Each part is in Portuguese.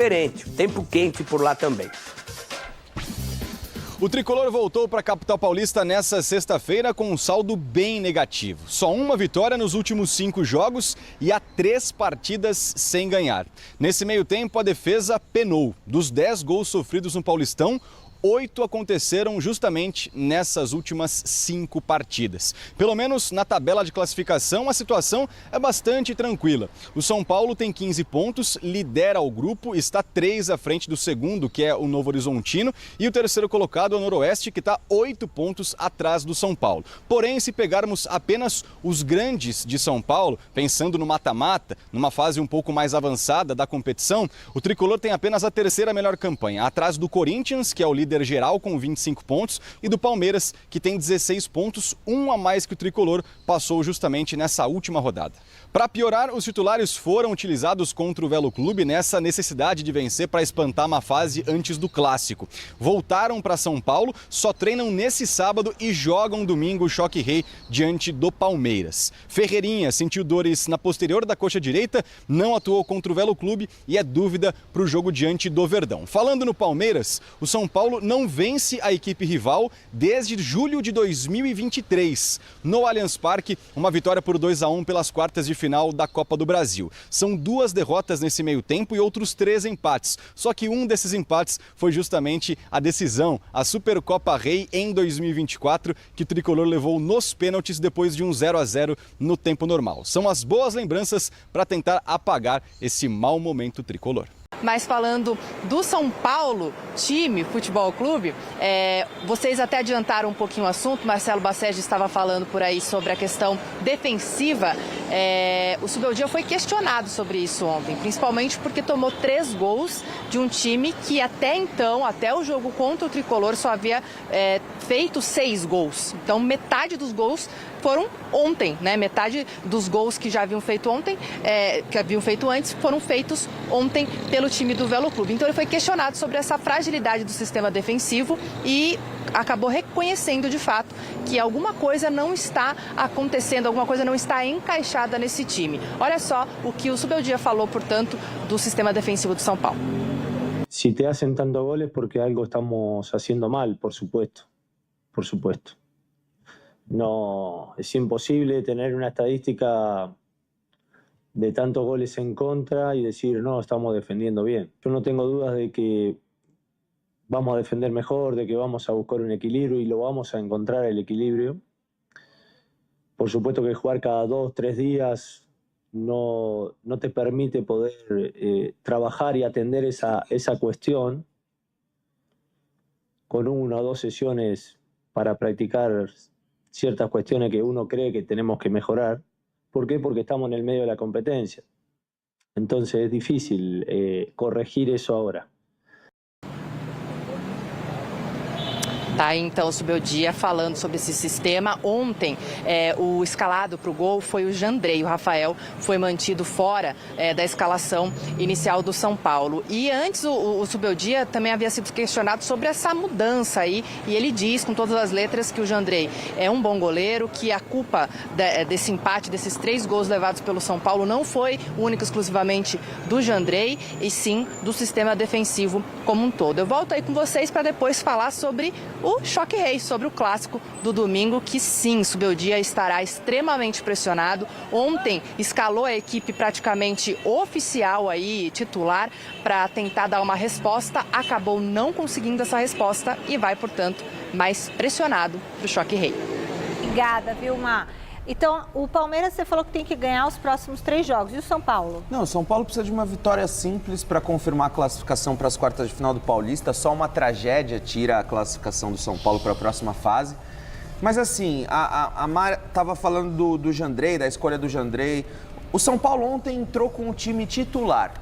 diferente, tempo quente por lá também. O tricolor voltou para a capital paulista nessa sexta-feira com um saldo bem negativo. Só uma vitória nos últimos 5 jogos e há 3 partidas sem ganhar. Nesse meio tempo, a defesa penou. Dos 10 gols sofridos no Paulistão, 8 aconteceram justamente nessas últimas 5 partidas. Pelo menos na tabela de classificação, a situação é bastante tranquila. O São Paulo tem 15 pontos, lidera o grupo, está 3 à frente do segundo, que é o Novo Horizontino, e o terceiro colocado é o Noroeste, que está 8 pontos atrás do São Paulo. Porém, se pegarmos apenas os grandes de São Paulo, pensando no mata-mata, numa fase um pouco mais avançada da competição, o tricolor tem apenas a terceira melhor campanha, atrás do Corinthians, que é o líder geral com 25 pontos, e do Palmeiras, que tem 16 pontos, um a mais que o tricolor passou justamente nessa última rodada. Para piorar, os titulares foram utilizados contra o Velo Clube nessa necessidade de vencer para espantar uma fase antes do clássico. Voltaram para São Paulo, só treinam nesse sábado e jogam domingo o Choque Rei diante do Palmeiras. Ferreirinha sentiu dores na posterior da coxa direita, não atuou contra o Velo Clube e é dúvida para o jogo diante do Verdão. Falando no Palmeiras, o São Paulo não vence a equipe rival desde julho de 2023. No Allianz Parque, uma vitória por 2-1 pelas quartas de final da Copa do Brasil. São 2 derrotas nesse meio tempo e outros 3 empates. Só que um desses empates foi justamente a decisão, a Supercopa Rei em 2024, que o tricolor levou nos pênaltis depois de um 0-0 no tempo normal. São as boas lembranças para tentar apagar esse mau momento tricolor. Mas falando do São Paulo, time, futebol clube, vocês até adiantaram um pouquinho o assunto, Marcelo Bassege estava falando por aí sobre a questão defensiva. O Subeldia foi questionado sobre isso ontem, principalmente porque tomou 3 gols de um time que até então, até o jogo contra o tricolor, só havia feito 6 gols. Então metade dos gols foram ontem, né? Metade dos gols que já haviam feito ontem, que haviam feito antes, foram feitos ontem pelo time do Velo Clube. Então ele foi questionado sobre essa fragilidade do sistema defensivo e acabou reconhecendo de fato que alguma coisa não está acontecendo, alguma coisa não está encaixada nesse time. Olha só o que o Subeldia falou, portanto, do sistema defensivo do São Paulo. Si te hacen tantos goles porque algo estamos haciendo mal, por supuesto. Por supuesto. No, es imposible tener una estadística de tantos goles en contra y decir, no, estamos defendiendo bien. Yo no tengo dudas de que vamos a defender mejor, de que vamos a buscar un equilibrio y lo vamos a encontrar el equilibrio. Por supuesto que jugar cada 2, 3 días no te permite poder trabajar y atender esa cuestión con 1 o 2 sesiones para practicar ciertas cuestiones que uno cree que tenemos que mejorar. ¿Por qué? Porque estamos en el medio de la competencia. Entonces es difícil corregir eso ahora. Tá, então o Subeldia falando sobre esse sistema. Ontem, o escalado para o gol foi o Jandrei. O Rafael foi mantido fora da escalação inicial do São Paulo. E antes o Subeldia também havia sido questionado sobre essa mudança aí. E ele diz com todas as letras que o Jandrei é um bom goleiro, que a culpa desse empate, desses 3 gols levados pelo São Paulo, não foi única exclusivamente do Jandrei, e sim do sistema defensivo como um todo. Eu volto aí com vocês para depois falar sobre o Choque Rei, sobre o clássico do domingo, que sim, Subeldia estará extremamente pressionado. Ontem escalou a equipe praticamente oficial aí, titular, para tentar dar uma resposta, acabou não conseguindo essa resposta e vai, portanto, mais pressionado para o Choque Rei. Obrigada, Vilma. Então, o Palmeiras, você falou que tem que ganhar os próximos 3 jogos. E o São Paulo? Não, o São Paulo precisa de uma vitória simples para confirmar a classificação para as quartas de final do Paulista. Só uma tragédia tira a classificação do São Paulo para a próxima fase. Mas assim, a Mar estava falando do Jandrei, da escolha do Jandrei. O São Paulo ontem entrou com o time titular.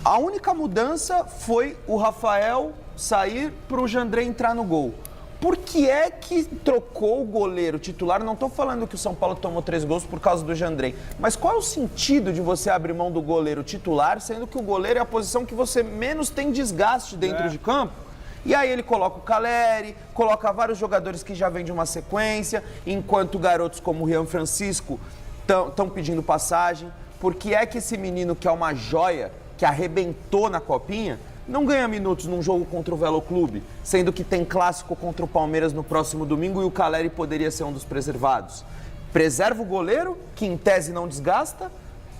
A única mudança foi o Rafael sair para o Jandrei entrar no gol. Por que é que trocou o goleiro titular? Não estou falando que o São Paulo tomou 3 gols por causa do Jandrei, mas qual é o sentido de você abrir mão do goleiro titular, sendo que o goleiro é a posição que você menos tem desgaste dentro de campo? E aí ele coloca o Caleri, coloca vários jogadores que já vêm de uma sequência, enquanto garotos como o Rian Francisco estão pedindo passagem. Por que é que esse menino, que é uma joia, que arrebentou na Copinha, não ganha minutos num jogo contra o Velo Clube, sendo que tem clássico contra o Palmeiras no próximo domingo e o Calleri poderia ser um dos preservados. Preserva o goleiro, que em tese não desgasta,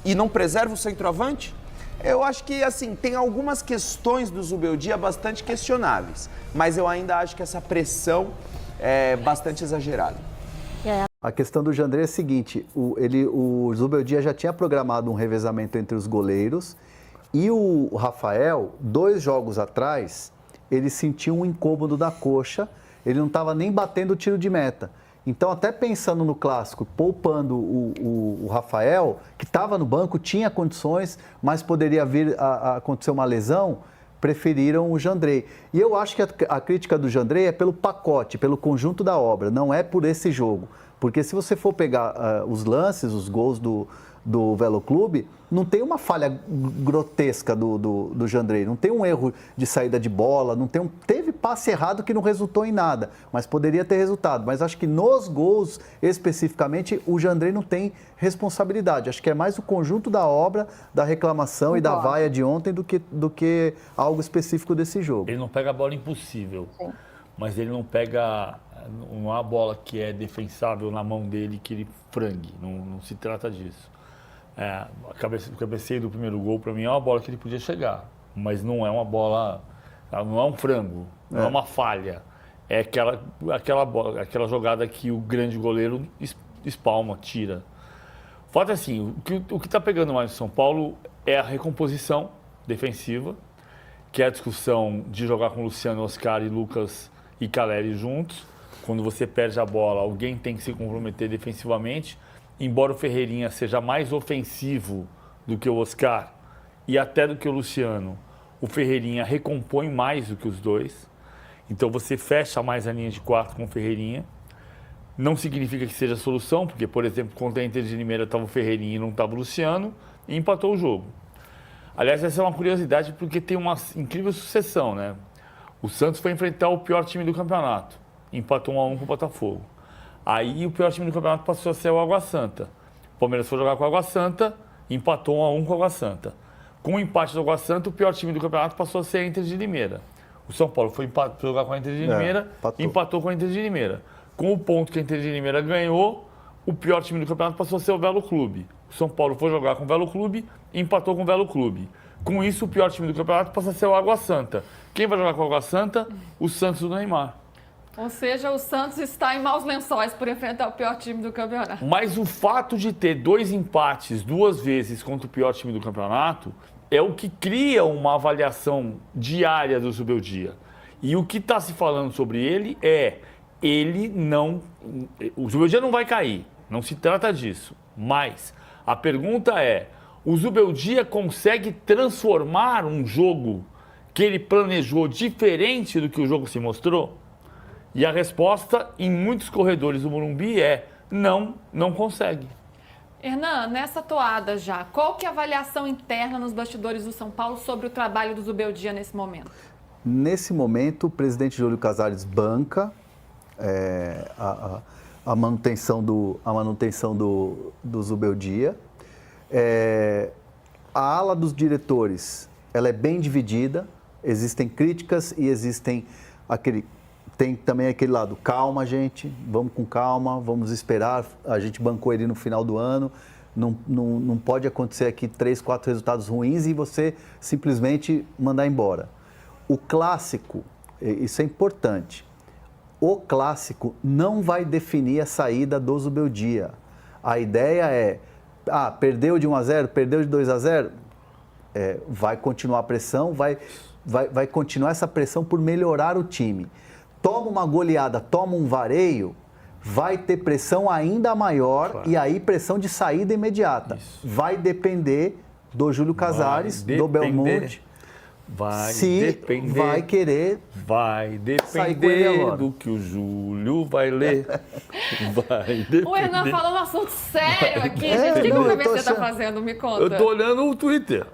e não preserva o centroavante? Eu acho que, assim, tem algumas questões do Zubeldia bastante questionáveis, mas eu ainda acho que essa pressão é bastante exagerada. A questão do Jandrei é a seguinte, o Zubeldia já tinha programado um revezamento entre os goleiros e o Rafael, 2 jogos atrás, ele sentiu um incômodo da coxa, ele não estava nem batendo o tiro de meta. Então, até pensando no clássico, poupando o Rafael, que estava no banco, tinha condições, mas poderia vir a acontecer uma lesão, preferiram o Jandrei. E eu acho que a crítica do Jandrei é pelo pacote, pelo conjunto da obra, não é por esse jogo. Porque se você for pegar os lances, os gols do Velo Clube, não tem uma falha grotesca do Jandrei, não tem um erro de saída de bola, teve passe errado que não resultou em nada, mas poderia ter resultado. Mas acho que nos gols, especificamente, o Jandrei não tem responsabilidade. Acho que é mais o conjunto da obra, da reclamação e da vaia de ontem do que algo específico desse jogo. Ele não pega a bola impossível, mas ele não pega... Não há bola que é defensável na mão dele que ele frangue, não se trata disso. O cabeceio do primeiro gol, para mim, é uma bola que ele podia chegar, mas não é uma bola, não é um frango, não é uma falha. É aquela jogada que o grande goleiro espalma, tira. O fato é assim, o que está pegando mais no São Paulo é a recomposição defensiva, que é a discussão de jogar com Luciano, Oscar e Lucas e Calleri juntos. Quando você perde a bola, alguém tem que se comprometer defensivamente. Embora o Ferreirinha seja mais ofensivo do que o Oscar e até do que o Luciano, o Ferreirinha recompõe mais do que os dois. Então você fecha mais a linha de 4 com o Ferreirinha. Não significa que seja a solução, porque, por exemplo, contra a Inter de Limeira estava o Ferreirinha e não estava o Luciano, e empatou o jogo. Aliás, essa é uma curiosidade porque tem uma incrível sucessão, né? O Santos foi enfrentar o pior time do campeonato, empatou 1-1 com o Botafogo. Aí o pior time do campeonato passou a ser o Água Santa. O Palmeiras foi jogar com o Água Santa, empatou 1-1 com o Água Santa. Com o empate do Água Santa, o pior time do campeonato passou a ser a Inter de Limeira. O São Paulo foi jogar com a Inter de Limeira, empatou com a Inter de Limeira. Com o ponto que a Inter de Limeira ganhou, o pior time do campeonato passou a ser o Velo Clube. O São Paulo foi jogar com o Velo Clube, empatou com o Velo Clube. Com isso, o pior time do campeonato passa a ser o Água Santa. Quem vai jogar com o Água Santa? O Santos do Neymar. Ou seja, o Santos está em maus lençóis por enfrentar o pior time do campeonato. Mas o fato de ter 2 empates 2 vezes contra o pior time do campeonato é o que cria uma avaliação diária do Zubeldia. E o que está se falando sobre ele é, o Zubeldia não vai cair, não se trata disso. Mas a pergunta é, o Zubeldia consegue transformar um jogo que ele planejou diferente do que o jogo se mostrou? E a resposta, em muitos corredores do Morumbi, é não consegue. Hernan, nessa toada já, qual que é a avaliação interna nos bastidores do São Paulo sobre o trabalho do Zubeldia nesse momento? Nesse momento, o presidente Júlio Casares banca a manutenção do Zubeldia. A ala dos diretores, ela é bem dividida, existem críticas e existem tem também aquele lado, calma gente, vamos com calma, vamos esperar, a gente bancou ele no final do ano, não pode acontecer aqui 3, 4 resultados ruins e você simplesmente mandar embora. O clássico, isso é importante, o clássico não vai definir a saída do Zubeldia. A ideia é, perdeu de 1-0, perdeu de 2-0, vai continuar a pressão, vai continuar essa pressão por melhorar o time. Toma uma goleada, toma um vareio, vai ter pressão ainda maior, claro. E aí pressão de saída imediata. Isso. Vai depender do Júlio Casares, do Belmonte. Vai depender do que o Júlio vai ler. O Hernan falou um assunto sério aqui, gente. O que o PVC está fazendo? Me conta. Eu tô olhando o Twitter.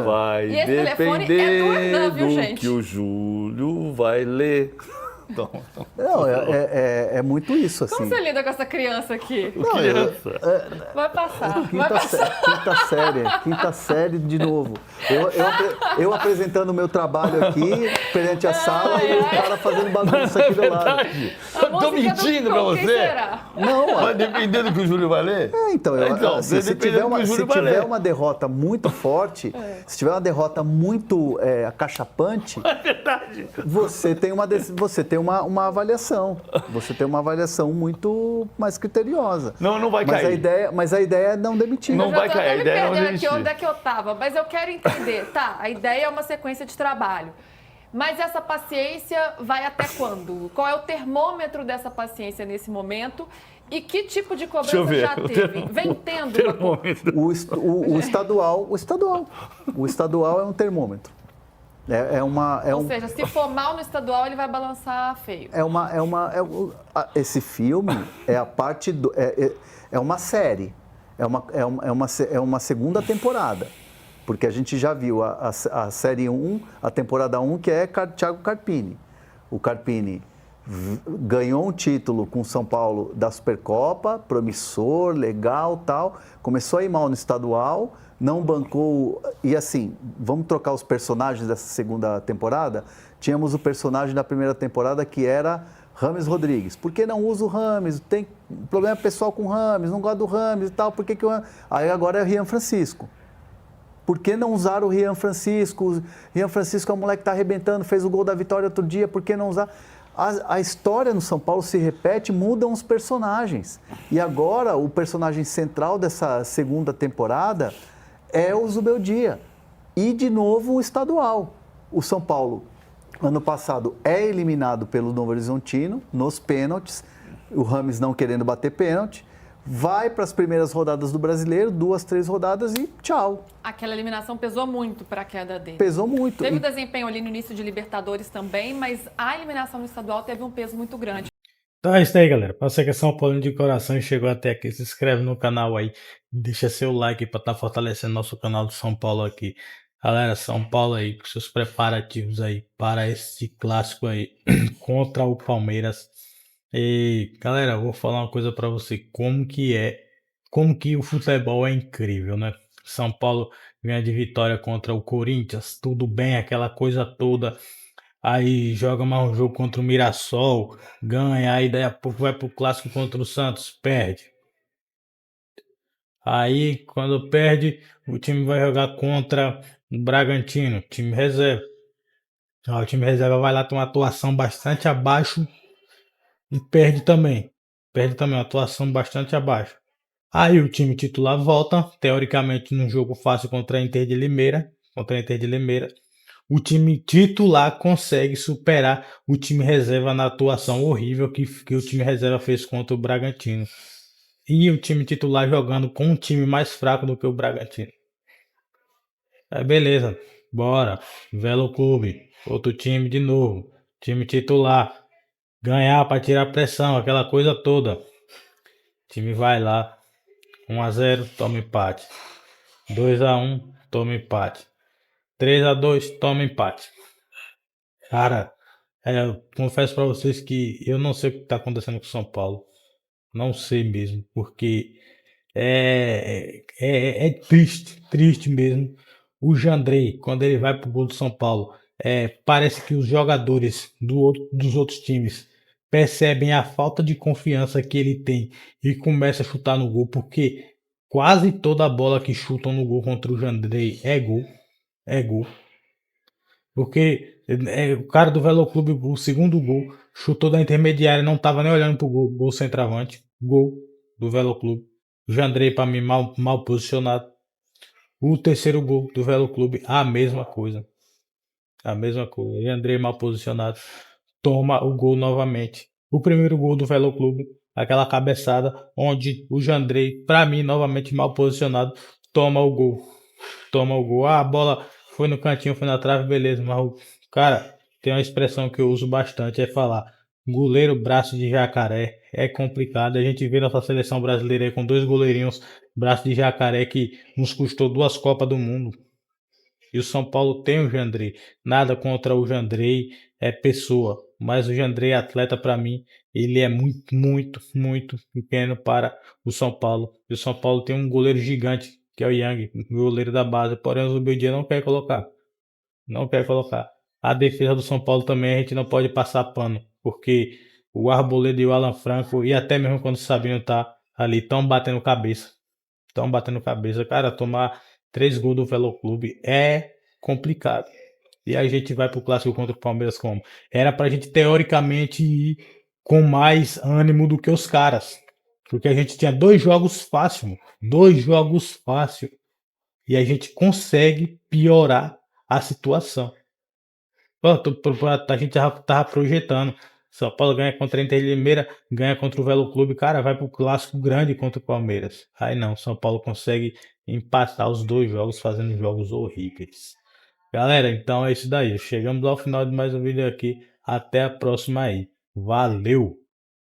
Vai e esse telefone é do Hernan, viu, gente? Que o Júlio vai ler. Não, é muito isso, assim. Como você lida com essa criança aqui? Não, Vai passar. Quinta série de novo. Eu apresentando o meu trabalho aqui, perante a sala, e o cara fazendo bagunça aqui do lado. Eu tô mentindo pra você? Não, vai depender do que o Júlio vai ler? Assim, se tiver uma derrota muito forte, se tiver uma derrota muito acachapante, é verdade. Você tem uma avaliação. Você tem uma avaliação muito mais criteriosa. Não vai cair. Mas a ideia é não demitir. Não vai cair, a ideia é não demitir. Aqui, onde é que eu tava? Mas eu quero entender, tá? A ideia é uma sequência de trabalho. Mas essa paciência vai até quando? Qual é o termômetro dessa paciência nesse momento? E que tipo de cobrança já teve? Vem tendo. O estadual é um termômetro. Ou seja, se for mal no estadual, ele vai balançar feio. Esse filme é a parte é uma série, é uma segunda temporada, porque a gente já viu a série 1, a temporada 1, que é Thiago Carpini. O Carpini ganhou um título com o São Paulo da Supercopa, promissor, legal, tal. Começou a ir mal no estadual, não bancou. E assim, vamos trocar os personagens dessa segunda temporada? Tínhamos o personagem da primeira temporada que era Rames Rodrigues. Por que não usa o Rames? Tem problema pessoal com o Rames, não gosta do Rames e tal. Por que o Aí agora é o Rian Francisco. Por que não usar o Rian Francisco? O Rian Francisco é um moleque que está arrebentando, fez o gol da vitória outro dia, por que não usar? A história no São Paulo se repete, mudam os personagens. E agora o personagem central dessa segunda temporada é o Zubeldia. E de novo o estadual. O São Paulo, ano passado, é eliminado pelo Novo Horizontino nos pênaltis. O Rames não querendo bater pênalti. Vai para as primeiras rodadas do Brasileiro, 2, 3 rodadas e tchau. Aquela eliminação pesou muito para a queda dele. Pesou muito. Teve o desempenho ali no início de Libertadores também, mas a eliminação no estadual teve um peso muito grande. Então é isso aí, galera. Pra você que é São Paulo de coração e chegou até aqui, se inscreve no canal aí, deixa seu like para estar fortalecendo nosso canal do São Paulo aqui. Galera, São Paulo aí, com seus preparativos aí para esse clássico aí contra o Palmeiras. E, galera, eu vou falar uma coisa para você, como que o futebol é incrível, né? São Paulo ganha de vitória contra o Corinthians, tudo bem, aquela coisa toda. Aí joga mais um jogo contra o Mirassol, ganha, aí daí a pouco vai pro clássico contra o Santos, perde. Aí quando perde, o time vai jogar contra o Bragantino, time reserva. O time reserva vai lá ter uma atuação bastante abaixo e perde também. Uma atuação bastante abaixo. Aí o time titular volta, teoricamente num jogo fácil contra a Inter de Limeira. O time titular consegue superar o time reserva na atuação horrível que o time reserva fez contra o Bragantino. E o time titular jogando com um time mais fraco do que o Bragantino. Beleza, bora. Velo Clube, outro time de novo. Time titular. Ganhar para tirar pressão, aquela coisa toda. O time vai lá. 1-0, toma empate. 2-1, toma empate. 3-2, toma empate. Cara, eu confesso para vocês que eu não sei o que está acontecendo com o São Paulo. Não sei mesmo, porque é triste mesmo. O Jandrei, quando ele vai pro gol do São Paulo, parece que os jogadores dos outros times percebem a falta de confiança que ele tem e começam a chutar no gol, porque quase toda a bola que chutam no gol contra o Jandrei é gol. Porque o cara do Velo Clube, o segundo gol, chutou da intermediária, não tava nem olhando pro gol centroavante. Gol do Velo Clube. O Jandrei, para mim, mal posicionado. O terceiro gol do Velo Clube, a mesma coisa. O Jandrei mal posicionado. Toma o gol novamente. O primeiro gol do Velo Clube, aquela cabeçada, onde o Jandrei, para mim, novamente mal posicionado, toma o gol. A bola foi no cantinho, foi na trave, beleza. Mas, cara, tem uma expressão que eu uso bastante, é falar goleiro braço de jacaré. É complicado. A gente vê nossa seleção brasileira aí com 2 goleirinhos braço de jacaré que nos custou 2 Copas do Mundo. E o São Paulo tem o Jandrei. Nada contra o Jandrei, é pessoa. Mas o Jandrei, atleta, para mim, ele é muito, muito, muito pequeno para o São Paulo. E o São Paulo tem um goleiro gigante, que é o Yang, goleiro da base. Porém, o Zubeldia não quer colocar. Não quer colocar. A defesa do São Paulo também a gente não pode passar pano, porque o Arboleda e o Alan Franco, e até mesmo quando o Sabino tá ali, estão batendo cabeça. Estão batendo cabeça. Cara, tomar 3 gols do Velo Clube é complicado. E a gente vai pro clássico contra o Palmeiras como? Era pra gente teoricamente ir com mais ânimo do que os caras. Porque a gente tinha 2 jogos fáceis, 2 jogos fáceis. E a gente consegue piorar a situação. Pô, a gente já tava projetando. São Paulo ganha contra a Inter de Limeira, ganha contra o Velo Clube, cara, vai pro clássico grande contra o Palmeiras. Aí não, São Paulo consegue empatar os 2 jogos, fazendo jogos horríveis. Galera, então é isso daí. Chegamos ao final de mais um vídeo aqui. Até a próxima aí. Valeu!